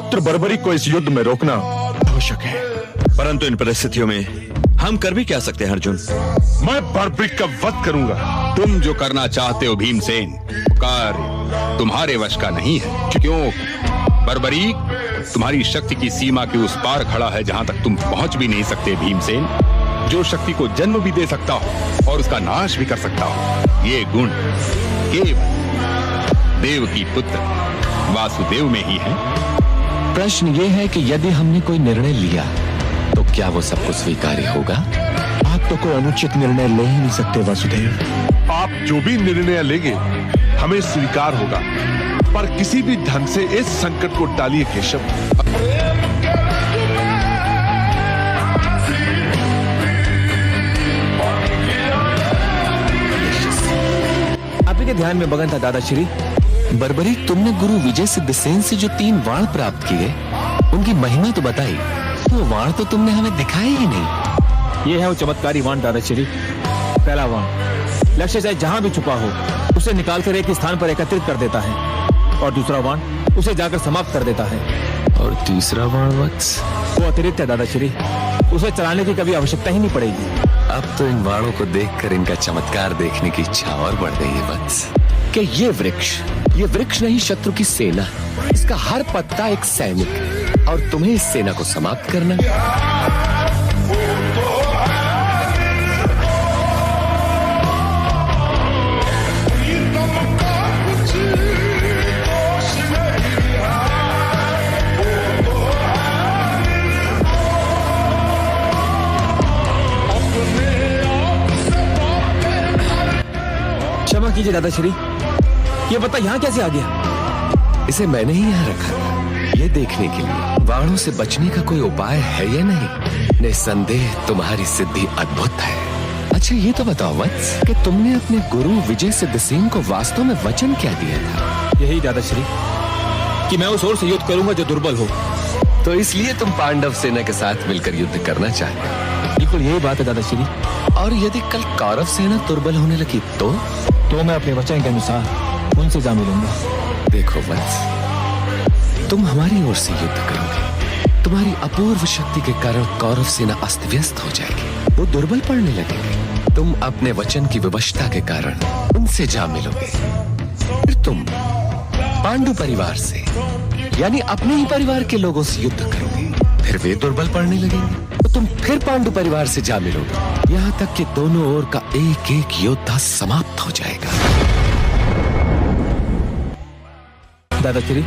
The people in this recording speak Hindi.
पुत्र बर्बरी को इस युद्ध में रोकना आवश्यक है। परंतु इन परिस्थितियों में हम कर भी क्या सकते हैं अर्जुन? मैं बर्बरिक का वध करूंगा। तुम जो करना चाहते हो भीमसेन, कार्य तुम्हारे वश का नहीं है। क्यों? बर्बरीक तुम्हारी शक्ति की सीमा के उस पार खड़ा है जहां तक तुम पहुंच भी नहीं सकते भीमसेन। जो शक्ति को जन्म भी दे सकता हो और उसका नाश भी कर सकता हो, ये गुण केवल देव की पुत्र वासुदेव में ही है। प्रश्न ये है कि यदि हमने कोई निर्णय लिया तो क्या वो सबको स्वीकार्य होगा? आप तो कोई अनुचित निर्णय ले ही नहीं सकते वासुदेव। आप जो भी निर्णय लेंगे हमें स्वीकार होगा, पर किसी भी ढंग से इस संकट को टालिए केशव। आप ही के ध्यान में मगन था दादाश्री। बर्बरीक, तुमने गुरु विजय सिद्धसेन से जो 3 वाण प्राप्त किए, उनकी महिमा तो बताई, वो वाण तो तुमने हमें दिखाए ही नहीं। ये है वो चमत्कारी वाण दादाश्री। पहला वाण लक्ष्य चाहे जहां भी छुपा हो उसे निकालकर एक स्थान पर एकत्रित कर देता है, और दूसरा वाण उसे जाकर समाप्त कर देता है। और तीसरा वाण वत्स? वो अतिरिक्त है दादाश्री, उसे चलाने की कभी आवश्यकता ही नहीं पड़ेगी। अब तो इन वाणों को देखकर इनका चमत्कार देखने की इच्छा और बढ़ गई है वत्स। कि ये वृक्ष नहीं, शत्रु की सेना, इसका हर पत्ता एक सैनिक, और तुम्हें इस सेना को समाप्त करना। क्षमा कीजिए दादाश्री, ये पत्ता यहाँ कैसे आ गया? इसे मैंने ही यहाँ रखा था, ये देखने के लिए वाणों से बचने का कोई उपाय है या नहीं। निस्संदेह तुम्हारी सिद्धि अद्भुत है। अच्छा ये तो बताओ वत्स कि तुमने अपने गुरु विजय सिद्धसेन को वास्तव में वचन क्या दिया था? यही दादाश्री कि मैं उस ओर से युद्ध करूंगा जो दुर्बल हो। तो इसलिए तुम पांडव सेना के साथ मिलकर युद्ध करना चाहते हो? बिल्कुल यही बात है दादाश्री। और यदि कल कौरव सेना दुर्बल होने लगी तो मैं अपने वचन के अनुसार उनसे जा मिलूंगा। देखो वत्स, तुम हमारी ओर से युद्ध करोगे, तुम्हारी अपूर्व शक्ति के कारण कौरव सेना अस्त व्यस्त हो जाएगी, वो दुर्बल पड़ने लगेंगे। तुम अपने वचन की विवशता के कारण उनसे जा मिलोगे, फिर तुम पांडु परिवार से यानी अपने ही परिवार के लोगों से युद्ध करोगे, फिर वे दुर्बल पड़ने लगेंगे, तो तुम फिर पांडु परिवार से जा मिलोगे, यहाँ तक कि दोनों ओर का एक एक योद्धा समाप्त हो जाएगा। दादाश्री